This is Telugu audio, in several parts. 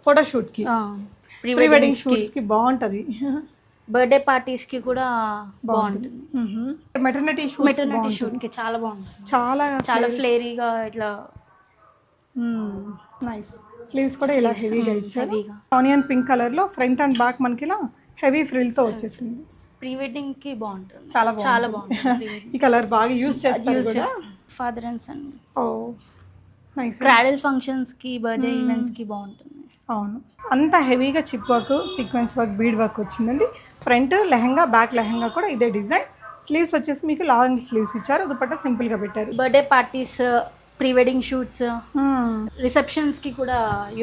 ఫోటోషూట్ కి ప్రీ వెడ్డింగ్ షూట్స్ కి బాగుంటది. బర్త్డే పార్టీస్ కి కూడా బాగుంటుంది. మెటర్నిటీ షూట్ కి చాలా బాగుంటుంది. చాలా ఫ్లేరీగా ఇట్లా నైస్. స్లీవ్స్ కూడా ఇలా హెవీగా ఇచ్చారు. ఆనియన్ పింక్ కలర్ లో ఫ్రంట్ అండ్ బ్యాక్ మనకి ఇలా హెవీ ఫ్రిల్ తో వచ్చేసింది. ప్రీ వెడ్డింగ్ కి బాగుంటుంది. చాలా బాగుంటుంది. ఈ కలర్ బాగా యూస్ చేస్తారు కూడా. Father and son. Oh nice. Cradle functions కి బర్త్డే ఈవెంట్స్ కి బాగుంటుంది. అవును, అంత హెవీగా chip work, sequence work, bead work వచ్చిందండి. ఫ్రంట్ లెహంగా, బ్యాక్ లెహంగా కూడా ఇదే డిజైన్. స్లీవ్స్ వచ్చేసి మీకు లాంగ్ స్లీవ్స్ ఇచ్చారు. దుపట్టా సింపుల్ గా పెట్టారు. Birthday parties, pre wedding shoots, receptions కి కూడా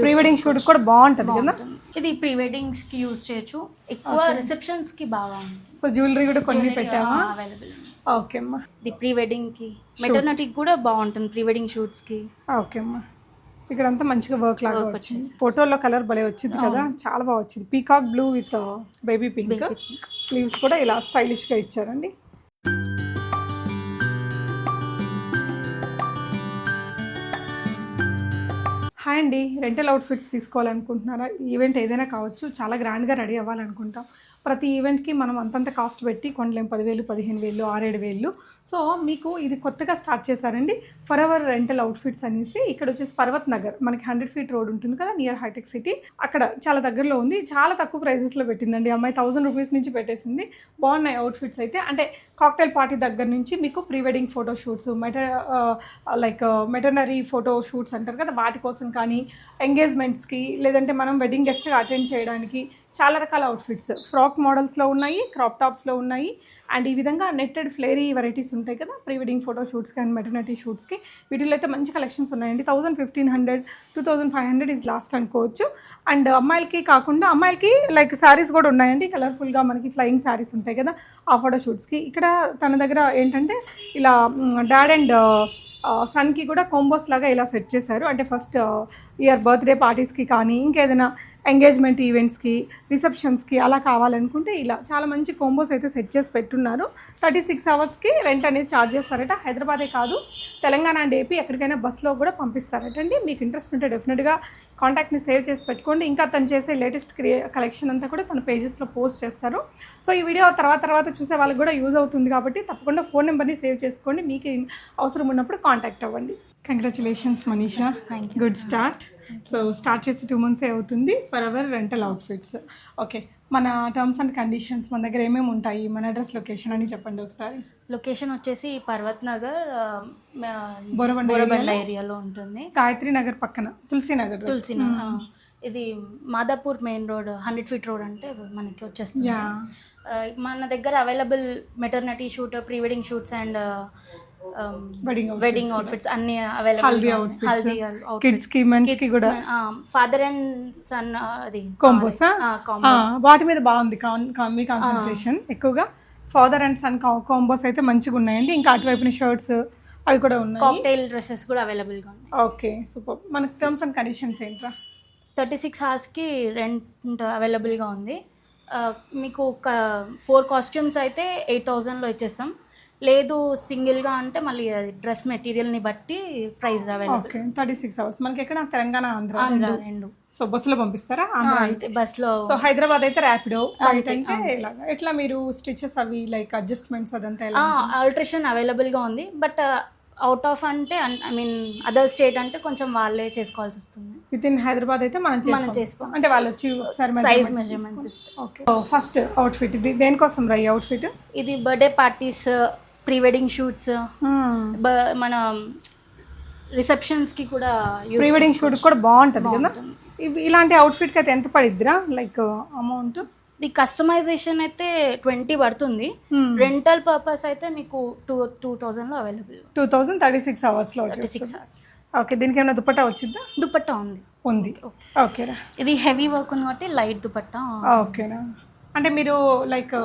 ప్రీ వెడ్డింగ్ షూట్ కూడా బాగుంటది కదా. ఇది ప్రీ వెడ్డింగ్స్ కి యూజ్ చేయొచ్చు, ఎక్కువ రిసెప్షన్స్ కి బాగా ఉంటుంది. సో జ్యువెలరీ కూడా కొన్ని పెట్టామా? అవైలబుల్. ఓకే అమ్మా. ఇది ప్రీ వెడ్డింగ్ కి, మెటర్నిటీకి కూడా బాగుంటుంది. ప్రీ వెడ్డింగ్ షూట్స్ కి. ఓకే అమ్మా. ఇక్కడ అంతా మంచిగా వర్క్ లాగా వచ్చింది. ఫోటోలో కలర్ భలే వచ్చింది కదా, చాలా బాగా వచ్చింది. Peacock blue with baby pink. Sleeves కూడా ఇలా స్టైలిష్ గా ఇచ్చారండి. హాయ్ అండి, రెంటల్ అవుట్ఫిట్స్ తీసుకోవాలనుకుంటున్నారా? ఈవెంట్ ఏదైనా కావచ్చు, చాలా గ్రాండ్గా రెడీ అవ్వాలనుకుంటాం. ప్రతి ఈవెంట్కి మనం అంతంత కాస్ట్ పెట్టి కొనలేం. 10,000, 15,000, 6,000-7,000. సో మీకు ఇది కొత్తగా స్టార్ట్ చేశారండి, ఫర్ ఎవర్ రెంటల్ అవుట్ఫిట్స్ అనేసి. ఇక్కడ వచ్చేసి పర్వత్ నగర్, మనకి 100 feet రోడ్ ఉంటుంది కదా, నియర్ హైటెక్ సిటీ, అక్కడ చాలా దగ్గరలో ఉంది. చాలా తక్కువ ప్రైజెస్లో పెట్టిందండి అమ్మాయి. 1000 రూపీస్ నుంచి పెట్టేసింది. బాగున్నాయి అవుట్ఫిట్స్ అయితే. అంటే కాక్టైల్ పార్టీ దగ్గర నుంచి మీకు pre wedding photo shoots, మెటర్నరీ photo shoots అంటారు కదా, వాటి కోసం కానీ, ఎంగేజ్మెంట్స్కి, లేదంటే మనం వెడ్డింగ్ గెస్ట్గా అటెండ్ చేయడానికి చాలా రకాల అవుట్ఫిట్స్ ఫ్రాక్ మోడల్స్లో ఉన్నాయి, క్రాప్ టాప్స్లో ఉన్నాయి. అండ్ ఈ విధంగా నెట్టెడ్ ఫ్లేరీ వెరైటీస్ ఉంటాయి కదా, ప్రీ వెడ్డింగ్ ఫోటో షూట్స్కి అండ్ మెటర్నిటీ షూట్స్కి. వీటిలో అయితే మంచి కలెక్షన్స్ ఉన్నాయండి. 1000, 1500, 2500 ఈజ్ లాస్ట్ అనుకోవచ్చు. అండ్ అమ్మాయిలకి కాకుండా, అమ్మాయిలకి లైక్ శారీస్ కూడా ఉన్నాయండి. కలర్ఫుల్గా మనకి ఫ్లయింగ్ శారీస్ ఉంటాయి కదా, ఆ ఫోటో షూట్స్కి. ఇక్కడ తన దగ్గర ఏంటంటే ఇలా డాడ్ అండ్ సన్కి కూడా కాంబోస్ లాగా ఇలా సెట్ చేశారు. అంటే ఫస్ట్ ఇయర్ బర్త్డే పార్టీస్కి కానీ, ఇంకేదైనా ఎంగేజ్మెంట్ ఈవెంట్స్కి, రిసెప్షన్స్కి అలా కావాలనుకుంటే ఇలా చాలా మంచి కాంబోస్ అయితే సెట్ చేసి పెట్టున్నారు. 36 hours రెంట్ అనేది ఛార్జ్ చేస్తారట. హైదరాబాదే కాదు, తెలంగాణ అండ్ ఏపీ ఎక్కడికైనా బస్సులో కూడా పంపిస్తారటండి. మీకు ఇంట్రెస్ట్ ఉంటే డెఫినెట్గా కాంటాక్ట్ని సేవ్ చేసి పెట్టుకోండి. ఇంకా తను చేసే లేటెస్ట్ కలెక్షన్ అంతా కూడా తన పేజెస్లో పోస్ట్ చేస్తారు. సో ఈ వీడియో తర్వాత చూసే వాళ్ళకి కూడా యూజ్ అవుతుంది కాబట్టి తప్పకుండా ఫోన్ నెంబర్ని సేవ్ చేసుకోండి. మీకు అవసరం ఉన్నప్పుడు కాంటాక్ట్ అవ్వండి. Congratulations Manisha, good start. So start చేసి 2 months అవుతుంది. For ever rental outfits. Okay, మన టర్మ్స్ అండ్ కండిషన్స్, మన దగ్గర ఏమేమి ఉంటాయి, మన అడ్రస్, లొకేషన్ అని చెప్పండి ఒకసారి. లొకేషన్ వచ్చేసి పర్వత్ నగర్, బోరబండ ఏరియాలో ఉంటుంది. గాయత్రి నగర్ పక్కన తులసీనగర్. ఇది Madhapur main road, 100 feet road అంటే మనకి వచ్చేస్తుంది. మన దగ్గర available maternity shoot, pre wedding shoots and wedding outfits అన్ని అవైలబుల్. హల్దీ కిడ్స్ కి, మెన్స్ కి కూడా. ఫాదర్ అండ్ సన్ అది కాంబోస్, వాటి మీద బాగుంది మీ కాన్సంట్రేషన్ ఎక్కువగా. ఫాదర్ అండ్ సన్ కాంబోస్ అయితే మంచిగా ఉన్నాయండి. ఇంకా అటువైపున షర్ట్స్ అవి కూడా ఉన్నాయి. కాక్టైల్ డ్రెస్సెస్ కూడా అవైలబుల్ గా ఉన్నాయి. Okay, super. మనకి టర్మ్స్ అండ్ కండిషన్స్ ఏంట్రా? 36 hours రెంట్ అవైలబుల్ గా ఉంది. మీకు 4 costumes అయితే 8,000లో ఇచ్చేస్తాం. లేదు సింగిల్గా అంటే మళ్ళీ డ్రెస్ మెటీరియల్ని బట్టి ప్రైస్ అవైలబుల్. ఓకే, 36 hours మనకి ఎక్కడ? తెలంగాణ, ఆంధ్ర రెండు. సో బస్సులో పంపిస్తారా? బస్సులో. సో హైదరాబాద్ అయితే ర్యాపిడో, అంటే ఇలాగా. ఎట్లా మీరు స్టిచెస్ అవి లైక్ అడ్జస్ట్మెంట్స్ అదంతా ఎలా? ఆల్ట్రేషన్ అవైలబుల్గా ఉంది. బట్ అవుట్ ఆఫ్ అంటే ఐ మీన్ అదర్ స్టేట్ అంటే కొంచెం వాళ్ళే చేసుకోవాల్సి వస్తుంది. విత్ ఇన్ హైదరాబాద్ అయితే మనం చేసుకోవాలి. అంటే వాళ్ళు వచ్చి ఒకసారి సైజ్ మెజర్మెంట్స్ ఇస్తారు. ఓకే, ఫస్ట్ అవుట్ఫిట్ ఇది దేనికోసం రా? ఈ అవుట్ఫిట్ ఇది birthday parties, pre wedding shoots, మన రిసెప్షన్స్కి కూడా. ప్రీ వెడ్డింగ్ షూట్ కూడా బాగుంటుంది కదా. ఇలాంటి అవుట్ఫిట్కి అయితే ఎంత పడిద్దిరా లైక్ అమౌంట్? ది కస్టమైజేషన్ అయితే 20 పడుతుంది. రెంటల్ పర్పస్ అయితే మీకు 2,000లో అవైలబుల్. 2,000 36 hours. ఓకే, దీనికి ఏమైనా దుపట్టా వచ్చిందా? దుపట్టా ఉంది. ఓకేరా. ఇది హెవీ వర్క్ ఉంది కాబట్టి లైట్ దుపట్టా. ఓకేనా. అంటే మీరు లైక్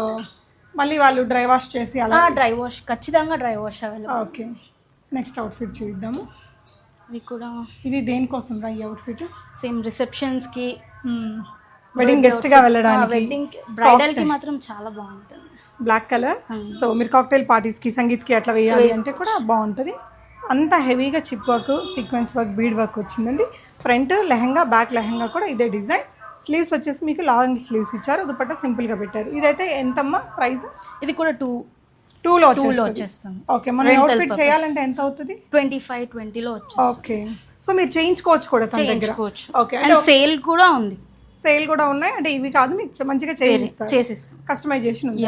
మళ్ళీ వాళ్ళు డ్రై వాష్ చేసి అలా? డ్రై వాష్, ఖచ్చితంగా dry wash available. Okay, next outfit చూద్దాము. ఇది దేనికోసం రా ఈ అవుట్ఫిట్? సేమ్ రిసెప్షన్స్కి, వెడ్డింగ్ గెస్ట్ గా వెళ్ళడానికి, వెడ్డింగ్ బ్రైడల్ కి మాత్రం చాలా బాగుంటుంది. Black colour. సో మీరు కాక్టైల్ పార్టీస్ కి, సంగీత్ కి అట్లా వేయాలి అంటే కూడా బాగుంటుంది. అంత హెవీగా chip work, sequence work, bead work వచ్చిందండి. ఫ్రంట్ లెహంగా, బ్యాక్ లెహంగా కూడా ఇదే డిజైన్. స్లీవ్స్ వచ్చేసి మీకు లాంగ్ స్లీవ్స్ ఇచ్చారు, దుపట్టా సింపుల్గా పెట్టారు. ఇదైతే ఎంతమ్మా ప్రైస్? ఇది కూడా 2లో వచ్చేస్తుంది. ఓకే, మనం అవుట్ఫిట్ చేయాలంటే ఎంత అవుతుంది? 25-20లో వచ్చేస్తుంది. ఓకే, సో మీరు చేయించుకోవచ్చు కూడా తన దగ్గర. ఓకే, అండ్ సేల్ కూడా ఉంది. సేల్ కూడా ఉన్నాయి అంటే ఇవి కాదు, మీకు మంచిగా చేసిస్తాం, కస్టమైజేషన్ ఉంది.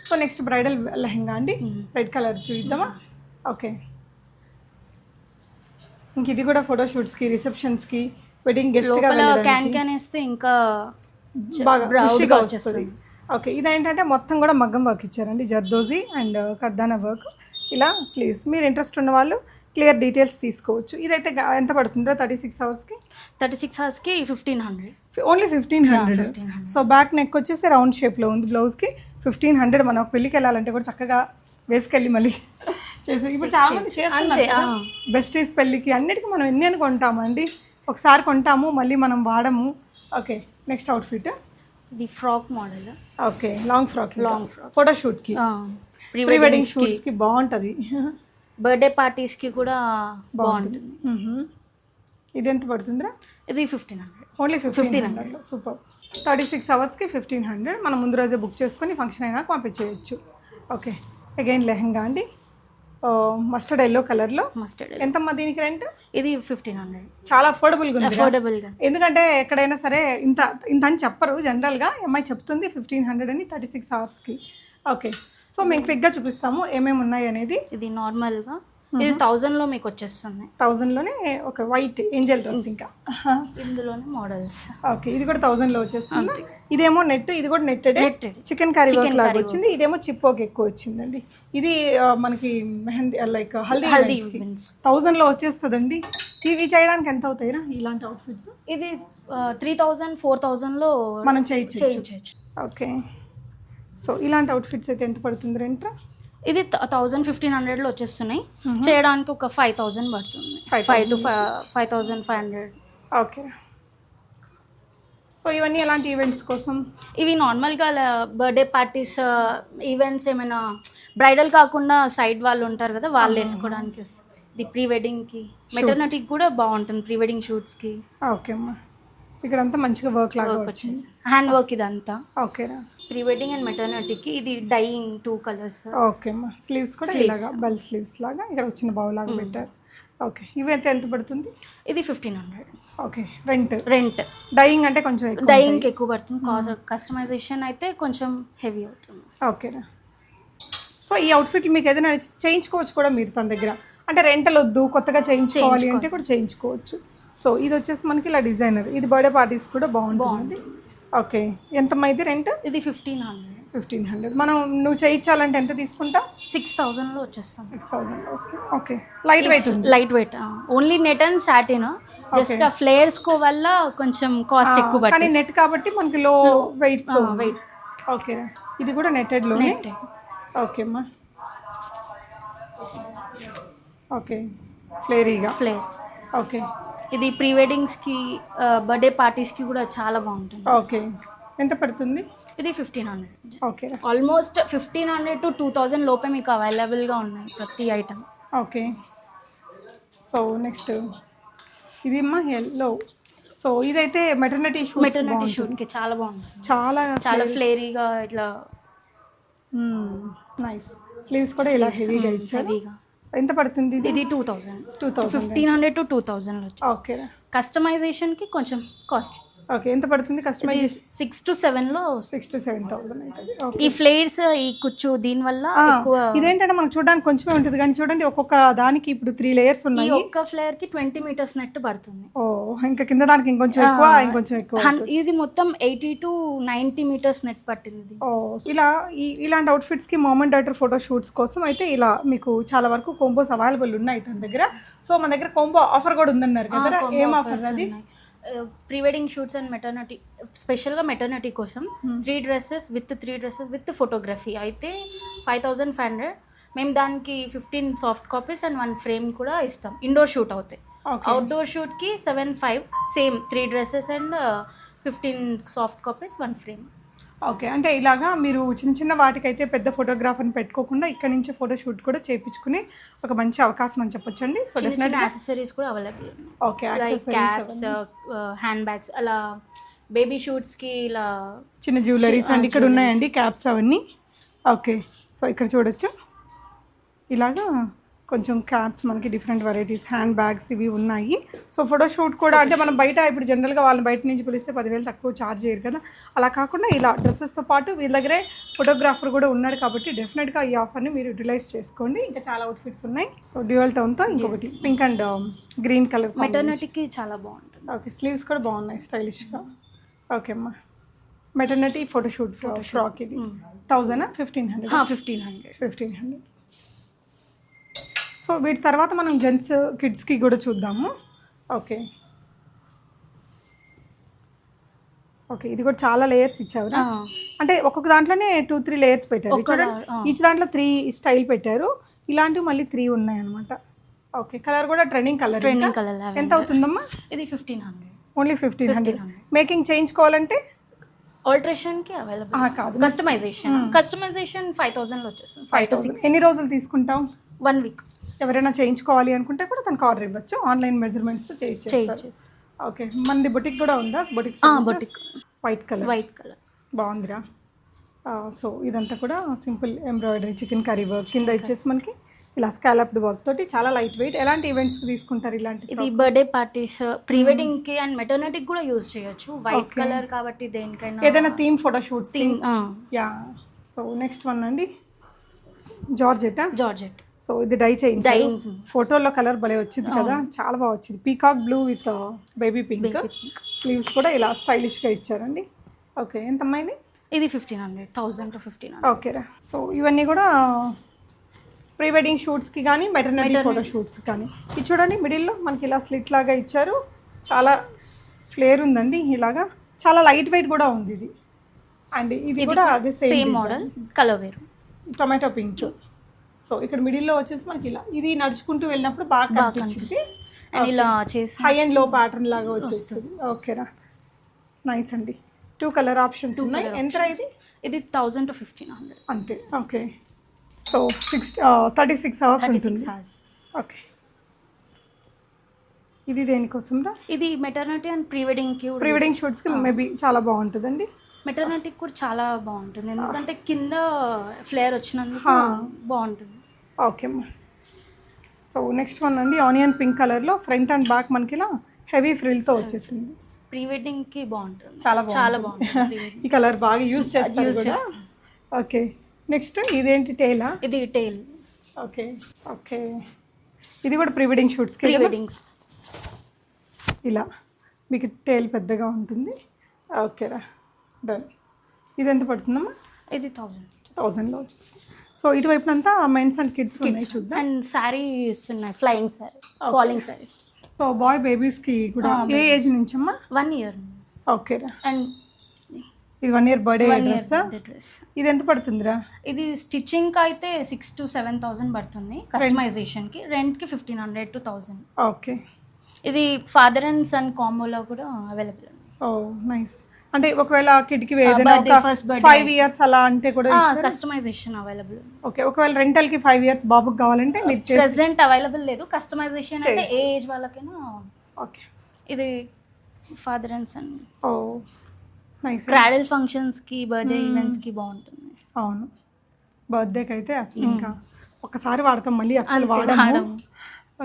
సో నెక్స్ట్ బ్రైడల్ లెహంగా అండి, రెడ్ కలర్ చూద్దామా? ఓకే, ఇంక ఇది కూడా ఫోటోషూట్స్కి, రిసెప్షన్స్కి, వెడ్డింగ్ గెస్ట్గా క్యాన్ వేస్తే ఇంకా బాగా రుచిగా వస్తుంది. ఓకే, ఇదేంటంటే మొత్తం కూడా మగ్గం వర్క్ ఇచ్చారండి, జర్దోజీ అండ్ కర్దానా వర్క్. ఇలా స్లీవ్స్, మీరు ఇంట్రెస్ట్ ఉన్న వాళ్ళు క్లియర్ డీటెయిల్స్ తీసుకోవచ్చు. ఇదైతే ఎంత పడుతుందో 36 అవర్స్కి? 36 అవర్స్కి 1500. ఓన్లీ 1500. సో బ్యాక్ నెక్ వచ్చేసి రౌండ్ షేప్లో ఉంది, బ్లౌజ్కి 1500. మనం ఒక పెళ్ళికి వెళ్ళాలంటే కూడా చక్కగా వేసుకెళ్ళి మళ్ళీ చేసి, ఇప్పుడు చాలా మంది చేస్తున్నారు బెస్టీస్ పెళ్ళికి అన్నిటికీ మనం ఎన్ని అని కొంటామండి, ఒకసారి కొంటాము మళ్ళీ మనం వాడము. ఓకే, నెక్స్ట్ అవుట్ఫిట్ ఇది frock model. Okay, long frock ఫోటోషూట్కి, ప్రీ వెడ్డింగ్ షూట్స్కి బాగుంటుంది. బర్త్డే పార్టీస్కి కూడా బాగుంటుంది. ఇది ఎంత పడుతుందిరా? ఇది 1500. ఓన్లీ 1500. సూపర్. 36 అవర్స్కి 1500. మనం ముందు రోజే బుక్ చేసుకొని ఫంక్షన్ అయినా పంపించేయచ్చు. ఓకే, అగైన్ లెహంగా అండి, మస్టర్డ్ ఎల్లో కలర్లో. ఎంతమ్మా దీనికి రెంట్? ఇది 1500. చాలా అఫోర్డబుల్గా. ఎందుకంటే ఎక్కడైనా సరే ఇంత ఇంత అని చెప్పరు జనరల్గా, అమ్మాయి చెప్తుంది 1500 అని 36 అవర్స్కి. ఓకే, సో మేము క్విక్గా చూపిస్తాము ఏమేమి ఉన్నాయి అనేది. ఇది నార్మల్గా ఇది 1000లో మీకు వచ్చేస్తుంది. 1000లోనే ఒక వైట్ ఏంజల్ డ్రెస్, ఇంకా ఇందులోనే మోడల్స్. ఓకే, ఇది కూడా 1000లో వచ్చేస్తుంది. ఇదేమో నెట్, ఇది కూడా నెట్టెడ్ చికెన్ కర్రీ వర్క్ లాగా వచ్చింది. ఇదేమో చిప్ వర్క్ ఎక్కువ వచ్చిందండి. ఇది మనకి మెహందీ లైక్ హల్దీ 1000లో వచ్చేస్తుందండి. ఇవి చేయడానికి ఎంత అవుతాయిరా ఇలాంటి అవుట్ఫిట్స్? ఇది 3000-4000లో మనం చేయొచ్చు. ఓకే, సో ఇలాంటి అవుట్ఫిట్స్ అయితే ఎంత పడుతుంది రెంట్? ఇది 1000-1500లో వచ్చేస్తున్నాయి. చేయడానికి ఒక 5000 పడుతుంది, 5 to 5500. ఓకే, సో ఇవన్నీ ఎలాంటి ఈవెంట్స్ కోసం? ఇవి నార్మల్గా బర్త్డే పార్టీస్, ఈవెంట్స్, ఏమైనా బ్రైడల్ కాకుండా సైడ్ వాళ్ళు ఉంటారు కదా, వాళ్ళు వేసుకోవడానికి వస్తుంది. ఇది ప్రీ వెడ్డింగ్కి, మెటర్నిటీకి కూడా బాగుంటుంది, ప్రీ వెడ్డింగ్ షూట్స్కి. ఓకే అమ్మా, ఇక్కడ అంతా మంచిగా వర్క్ లాగా వచ్చింది, హ్యాండ్ వర్క్ ఇదంతా. ఓకేరా, ప్రీ వెడ్డింగ్ అండ్ మెటర్నిటీకి. ఇది డైయింగ్ 2 కలర్స్. ఓకే అమ్మా, స్లీవ్స్ కూడా ఇలాగా బెల్ స్లీవ్స్ లాగా ఇక్కడ వచ్చిన బావు లాగా పెట్టారు. ఓకే, ఇవైతే ఎంత పడుతుంది? ఇది 1500. Okay, rent. డైయింగ్ అంటే కొంచెం డైయింగ్కి ఎక్కువ పడుతుంది, కస్టమైజేషన్ అయితే కొంచెం హెవీ అవుతుంది. ఓకేనా, సో ఈ అవుట్ఫిట్ మీకు ఏదైనా చేయించుకోవచ్చు కూడా మీరు తన దగ్గర, అంటే రెంటల్ వద్దు కొత్తగా చేయించుకోవాలి అంటే కూడా చేయించుకోవచ్చు. సో ఇది వచ్చేసి మనకి ఇలా డిజైనర్, ఇది బర్త్డే పార్టీస్ కూడా బాగుంటుంది. ఓకే, ఎంతమ్మా ఇది రెంట్? ఇది 1500. మనం నువ్వు చేయించాలంటే ఎంత తీసుకుంటా? 6000లో వచ్చేస్తాం. 6000లో వస్తుంది. Okay, light weight, only net and satin. Just ఆ ఫ్లేర్స్ కో వల్ల కొంచెం కాస్ట్ ఎక్కువ పడుతుంది, కానీ నెట్ కాబట్టి మనకి లో వెయిట్. ఓకే, ఇది కూడా నెట్టెడ్లో. ఓకే అమ్మా, ఓకే, ఫ్లేర్. ఓకే, ఇది ప్రీ వెడ్డింగ్స్కి, బర్త్డే పార్టీస్కి కూడా చాలా బాగుంటుంది. ఓకే, ఎంత పడుతుంది? ఇది 1500. ఓకే, ఆల్మోస్ట్ 1500 to 2000 లోపే మీకు అవైలబుల్గా ఉన్నాయి ప్రతి ఐటమ్. ఓకే, సో నెక్స్ట్ ఇది అమ్మా ఎల్లో. సో ఇదైతే మెటర్నిటీ షూట్కి చాలా బాగుంటుంది, చాలా ఫ్లేరీగా ఇట్లా నైస్. స్లీవ్స్ కూడా ఇలా హెవీగా ఇచ్చారు. ఎంత పడుతుంది? ఇది 2000. 1500 to 2000లో వచ్చి. ఓకే, కస్టమైజేషన్కి కొంచెం కాస్ట్. ఓకే, ఎంత పడుతుంది కస్టమైజ్? 6 to 7లో. 6 to 7,000 అవుతుంది. ఈ ఫ్లేర్స్, ఈ కుచ్చు, దీనివల్ల ఎక్కువ. ఇదేంటంటే మనకు చూడడానికి కొంచెమే ఉంటుంది కానీ చూడండి ఒక్కొక్క దానికి ఇప్పుడు 3 లేయర్స్ ఉన్నాయి. ఒక్క ఫ్లేర్కి 20 meters నెట్ పడుతుంది. ఓ, ఇంకా కింద దానికి ఇంకొంచెం ఎక్కువ. ఇది మొత్తం 80 to 90 meters నెట్ పట్టింది. ఓ, ఇలాంటి అవుట్ఫిట్స్కి మామన్ డాటర్ ఫోటో షూట్స్ కోసం అయితే ఇలా మీకు చాలా వరకు కోంబోస్ అవైలబుల్ ఉన్నాయి తన దగ్గర. సో మన దగ్గర కోంబో ఆఫర్ కూడా ఉందన్నారు కదా, ఏం ఆఫర్ అది? Pre wedding shoots and maternity, స్పెషల్గా మెటర్నిటీ కోసం 3 dresses విత్ ఫోటోగ్రఫీ అయితే 5500. మేము దానికి 15 సాఫ్ట్ కాపీస్ అండ్ 1 ఫ్రేమ్ కూడా ఇస్తాం. ఇండోర్ షూట్ అవుతాయి. అవుట్డోర్ షూట్కి 75, same 3 dresses and 15 soft copies 1 frame. Okay, అంటే ఇలాగా మీరు చిన్న చిన్న వాటికైతే పెద్ద ఫోటోగ్రాఫర్ని పెట్టుకోకుండా ఇక్కడ నుంచి ఫోటో షూట్ కూడా చేయించుకునే ఒక మంచి అవకాశం అని చెప్పొచ్చండి. సో డెఫినెట్గా యాక్సెసరీస్ కూడా అవైలబుల్ ఉన్నాయి. Okay, like caps, hand bags, అలా బేబీ షూట్స్కి ఇలా చిన్న జ్యువెలరీస్ అండి ఇక్కడ ఉన్నాయండి, క్యాప్స్ అవన్నీ. ఓకే, సో ఇక్కడ చూడొచ్చు ఇలాగా కొంచెం క్యాప్స్ మనకి డిఫరెంట్ వెరైటీస్, హ్యాండ్ బ్యాగ్స్ ఇవి ఉన్నాయి. సో ఫోటోషూట్ కూడా అంటే మనం బయట ఇప్పుడు జనరల్గా వాళ్ళని బయట నుంచి పిలిస్తే 10,000 తక్కువ ఛార్జ్ చేయరు కదా, అలా కాకుండా ఇలా డ్రెస్సెస్తో పాటు వీళ్ళ దగ్గరే ఫోటోగ్రాఫర్ కూడా ఉన్నాడు కాబట్టి డెఫినెట్గా ఈ ఆఫర్ని మీరు యూటిలైజ్ చేసుకోండి. ఇంకా చాలా అవుట్ఫిట్స్ ఉన్నాయి. సో డ్యూయల్ టోన్తో ఇంకొకటి పింక్ అండ్ గ్రీన్ కలర్ మెటర్నిటీకి చాలా బాగుంటుంది. ఓకే, స్లీవ్స్ కూడా బాగున్నాయి స్టైలిష్గా. ఓకే అమ్మా, మెటర్నిటీ ఫోటోషూట్ ఫ్రాక్ ఇది 1000 1500 1500. సో వీటి తర్వాత మనం జెంట్స్ కిడ్స్కి కూడా చూద్దాము. ఓకే ఓకే, ఇది కూడా చాలా లేయర్స్ ఇచ్చారు, అంటే ఒక్కొక్క దాంట్లోనే 2-3 లేయర్స్ పెట్టారు. ఈచ్ దాంట్లో 3 స్టైల్ పెట్టారు, ఇలాంటివి మళ్ళీ 3 ఉన్నాయి అనమాట. ఓకే, కలర్ కూడా ట్రెండింగ్ కలర్. ఎంత అవుతుందమ్మా? ఇది 1500, ఓన్లీ 1500. మేకింగ్ చేయించుకోవాలంటే ఆల్టరేషన్కి అవైలబుల్ కాదు, కస్టమైజేషన్ 5000లో వచ్చేస్తుంది. 5000. ఎన్ని రోజులు తీసుకుంటాం? 1 వీక్. ఎవరైనా చేయించుకోవాలి అనుకుంటే కూడా తనకు ఆర్డర్ ఇవ్వచ్చు, ఆన్లైన్ మెజర్మెంట్స్ చేయించేస్తారు. ఓకే, మనది బొటిక్ కూడా ఉందా? బొటిక్ వైట్ కలర్ బాగుందిరా. సో ఇదంతా కూడా simple embroidery, chicken curry work కింద ఇచ్చేసి మనకి ఇలా స్కాలప్డ్ వర్క్ తోటి చాలా లైట్ వెయిట్. ఎలాంటి ఈవెంట్స్కి తీసుకుంటారు ఇలాంటి? ఇది బర్త్డే పార్టీస్, ప్రీ వెడ్డింగ్కి అండ్ మెటర్నిటీకి కూడా యూజ్ చేయొచ్చు. వైట్ కలర్ కాబట్టి దేనికైనా, ఏదైనా theme photo shoots. Yeah, so next one అండి జార్జెట్. సో ఇది డై చేయించారు, ఫోటోలో కలర్ భలే వచ్చింది కదా, చాలా బాగా వచ్చింది. Peacock blue with baby pink. Sleeves కూడా ఇలా స్టైలిష్గా ఇచ్చారండి. ఓకే, ఎంతమ్మా ఇది? ఇది 1500, 1000 to 1500. ఓకేరా. సో ఇవన్నీ కూడా ప్రీ వెడ్డింగ్ షూట్స్కి కానీ మెటర్నిటీ ఫోటో షూట్స్కి కానీ. ఇది చూడండి మిడిల్లో మనకి ఇలా స్లిట్ లాగా ఇచ్చారు, చాలా ఫ్లేర్ ఉందండి, ఇలాగా చాలా లైట్ వెయిట్ కూడా ఉంది ఇది. అండ్ ఇది కూడా అదే సేమ్ మోడల్, కలర్ వేరు, టొమాటో పింక్. సో ఇక్కడ మిడిల్లో వచ్చేసి మనకి ఇలా ఇది నడుచుకుంటూ వెళ్ళినప్పుడు బాగా కనిపించింది, ఇలా చేసి హై అండ్ లో ప్యాటర్న్ లాగా వచ్చేస్తుంది. ఓకేరా, నైస్ అండి. 2 కలర్ ఆప్షన్స్ ఉన్నాయి. ఎంత ఇది? ఇది 1000 to 1500 అంతే. ఓకే, సో 36 అవర్స్ ఉంటుంది. ఓకే, ఇది దేనికోసం రా? ఇది మెటర్నిటీ అండ్ ప్రీ వెడ్డింగ్ షూట్స్కి మేబీ చాలా బాగుంటుందండి. మెటర్నిటీకి కూడా చాలా బాగుంటుంది, ఎందుకంటే కింద ఫ్లేర్ వచ్చినందుకు బాగుంటుంది. ఓకే అమ్మా. సో నెక్స్ట్ వన్ అండి ఆనియన్ పింక్ కలర్లో ఫ్రంట్ అండ్ బ్యాక్ మనకి ఇలా హెవీ ఫ్రిల్తో వచ్చేసింది. ప్రీ వెడ్డింగ్కి బాగుంటుంది, చాలా బాగుంటుంది. ఈ కలర్ బాగా యూజ్ చేస్తారు. ఓకే, నెక్స్ట్ ఇదేంటి? టైలా? ఇది టైల్. ఓకే ఓకే, ఇది కూడా ప్రీ వెడ్డింగ్ షూట్స్కి. ప్రీ వెడ్డింగ్స్ ఇలా మీకు టైల్ పెద్దగా ఉంటుంది. ఓకేరా, డన్. ఇది ఎంత పడుతుందమ్మా? ఇది 1000లో వచ్చేస్తుంది. సో ఇటువైపునంతా మెన్స్ అండ్ కిడ్స్ ఉన్నాయి చూద్దాం. అండ్ శారీస్ ఉన్నాయి, flying sari, falling saris. So boy బేబీస్కి కూడా ఏ ఏజ్ నుంచి అమ్మా? 1 year. ఓకేరా, అండ్ ఇది 1 year బర్త్డే డ్రెస్. ఇది ఎంత పడుతుందిరా? ఇది స్టిచ్చింగ్కి అయితే 6,000 to 7,000 పడుతుంది, కస్టమైజేషన్కి రెంట్కి 1500 to 1000. ఓకే, ఇది ఫాదర్ అండ్ సన్ కాంబోలో కూడా అవైలబుల్ ఉంది. ఓ నైస్. అంటే ఒకవేళ కిడ్కి ఏదైనా 5 years అలా అంటే కూడా కస్టమైజేషన్ అవైలబుల్. ఓకే, ఒకవేళ రెంటల్కి 5 years బాబుకి కావాలంటే మీరు ప్రెసెంట్ అవైలబుల్ లేదు, కస్టమైజేషన్ అయితే ఏ ఏజ్ వాళ్ళకైనా. ఓకే, ఇది father and son. Oh nice. Cradle ఫంక్షన్స్కి, బర్త్డే ఈవెంట్స్కి బాగుంటుంది. అవును, బర్త్డేకి అయితే అసలు ఇంకా ఒకసారి వాడతాం, మళ్ళీ అసలు వాడము.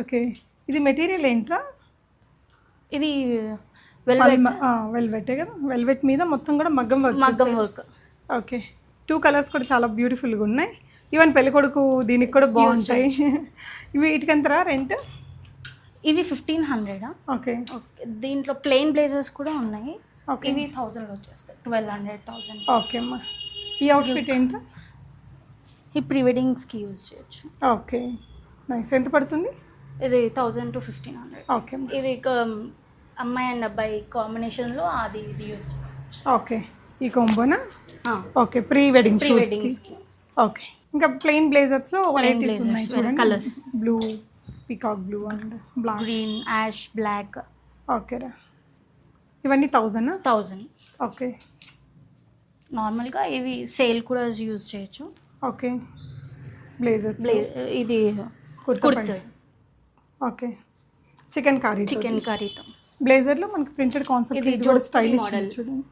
ఓకే, ఇది మెటీరియల్ ఏంట్రా? ఇది వెల్వెటే కదా, వెల్వెట్ మీద మొత్తం కూడా మగ్గం వర్క్. ఓకే, 2 కలర్స్ కూడా చాలా బ్యూటిఫుల్గా ఉన్నాయి. ఈవెన్ పెళ్ళికొడుకు దీనికి కూడా బాగుంటాయి. ఇవి వీటికంతరా రెంట్? ఇవి 1500. ఓకే, దీంట్లో ప్లెయిన్ బ్లేజర్స్ కూడా ఉన్నాయి. ఇవి 1000లో వచ్చేస్తాయి, 1200, 1000. ఓకే అమ్మా. ఈ అవుట్ఫిట్ ఏంట్రా? ఈ ప్రీ వెడ్డింగ్స్కి యూజ్ చేయొచ్చు. Okay, nice. ఎంత పడుతుంది? ఇది 1000 to 1500. ఓకే, ఇది అమ్మాయి అండ్ అబ్బాయి కాంబినేషన్లో అది ఇది యూజ్ చేసుకోవచ్చు. ఓకే, ఈ కాంబోనా? ఓకే, ప్రీ వెడ్డింగ్స్కి. ఓకే, ఇంకా ప్లెయిన్ బ్లేజర్స్లో వెరైటీస్ ఉన్నాయి చూడండి, colours blue, peacock blue and black, green, ash, black. ఓకేరా, ఇవన్నీ 1000. ఓకే, నార్మల్గా ఇవి సేల్ కూడా యూజ్ చేయొచ్చు. ఓకే, బ్లేజర్స్, ఇది kurta kurta pant. Okay, chicken curry, chicken కర్రీతో. బ్లేజర్లో మనకి ప్రింటెడ్ కాన్సెప్ట్, ఇది ఇది కూడా జోధ్పూరి స్టైలిష్ model. చూడండి.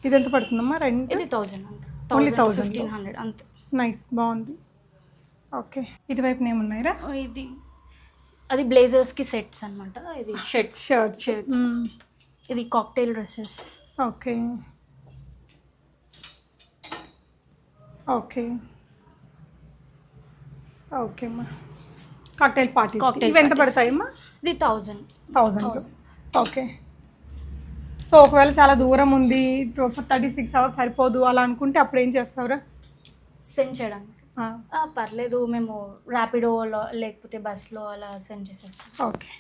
ఇది ఎంత పడుతుందమ్మా రెంట్? ఇది 1000 అంతే. Only 1000 1000 1500 అంతే. నైస్, బాగుంది. ఓకే, ఇటువైపు ఏమున్నాయిరా? ఇది అది బ్లేజర్స్కి సెట్స్ అనమాట. ఇది షర్ట్స్ షర్ట్స్. ఇది cocktail dresses. Okay okay okay అమ్మా, కాక్టైల్ పార్టీ. Cocktail ఇవి ఎంత parties. పడతాయమ్మా? ఇది 1000. 1000. ఓకే, సో ఒకవేళ చాలా దూరం ఉంది, 36 hours సరిపోదు అలా అనుకుంటే అప్పుడు ఏం చేస్తావురా? సెండ్ చేయడానికి పర్లేదు, మేము ర్యాపిడోలో లేకపోతే బస్లో అలా సెండ్ చేసేస్తాం. ఓకే,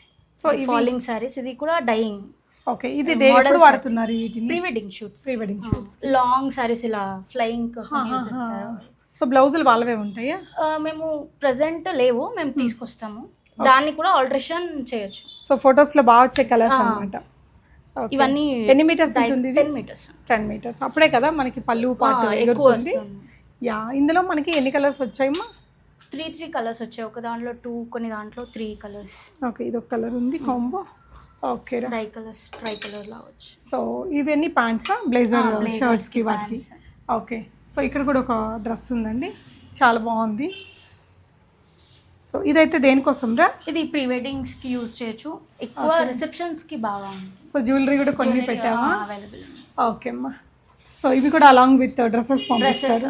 సో ఈ ఫాలింగ్ సారీస్, ఇది కూడా డైయింగ్. ఓకే, ఇది ఎప్పుడు వాడుతున్నారు వీటిని? Pre wedding shoots, pre wedding shoots, long saris ఇలా ఫ్లయింగ్ కోసం యూస్ చేస్తారు. సో బ్లౌజులు వాళ్ళవే ఉంటాయా? మేము ప్రెసెంట్ లేవు, మేము తీసుకొస్తాము. దాన్ని కూడా ఆల్టరేషన్ చేయొచ్చు. సో ఫొటోస్లో బాగా వచ్చే కలర్స్ అన్నమాట. ఇవన్నీ ఎన్ని మీటర్స్ ఉంటుంది? 10 మీటర్స్. 10 meters. అప్పుడే కదా మనకి పళ్ళు పాటు ఎక్కువ ఎగురుతుంది. వస్తుంది. యా, ఇందులో మనకి ఎన్ని కలర్స్ వచ్చాయమ్మా? 3 కలర్స్ వచ్చాయి. ఒక దాంట్లో 2, కొన్ని దాంట్లో 3 కలర్స్. ఓకే, ఇది ఒక కలర్ ఉంది కాంబో. ఓకే రా, ట్రై కలర్ లా వచ్చు. సో ఇవన్నీ ప్యాంట్సా? బ్లేజర్ షర్ట్స్కి వాటికి. ఓకే, సో ఇక్కడ కూడా ఒక డ్రెస్ ఉందండి, చాలా బాగుంది. సో ఇదైతే దేనికోసం రా? ఇది ప్రీ వెడ్డింగ్స్ కి యూజ్ చేయొచ్చు, ఎక్కువ రిసెప్షన్స్ కి బాగా ఉంది. సో జ్యువెలరీ కూడా కొన్ని పెట్టావా? అవైలబుల్. ఓకే అమ్మా, సో ఇవి కూడా అలాంగ్ విత్ డ్రెస్సెస్ పంపిస్తారు.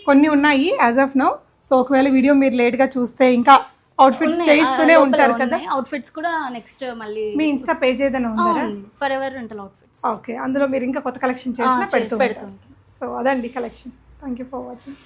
కొన్ని ఉన్నాయి యాజ్ ఆఫ్ నౌ. సో ఒకవేళ వీడియో మీరు లేట్గా చూస్తే ఇంకా అవుట్ఫిట్స్ చేయిస్తూనే ఉంటారు కదా. అవుట్ఫిట్స్ కూడా నెక్స్ట్ మళ్ళీ మీ ఇన్స్టా పేజ్ ఏదైనా ఉందా? For ever rental outfits. Okay, అందులో మీరు ఇంకా కొత్త కలెక్షన్ చేసినా పెడుతూ పెడుతుంటాం. సో అదండి collection. Thank you for watching.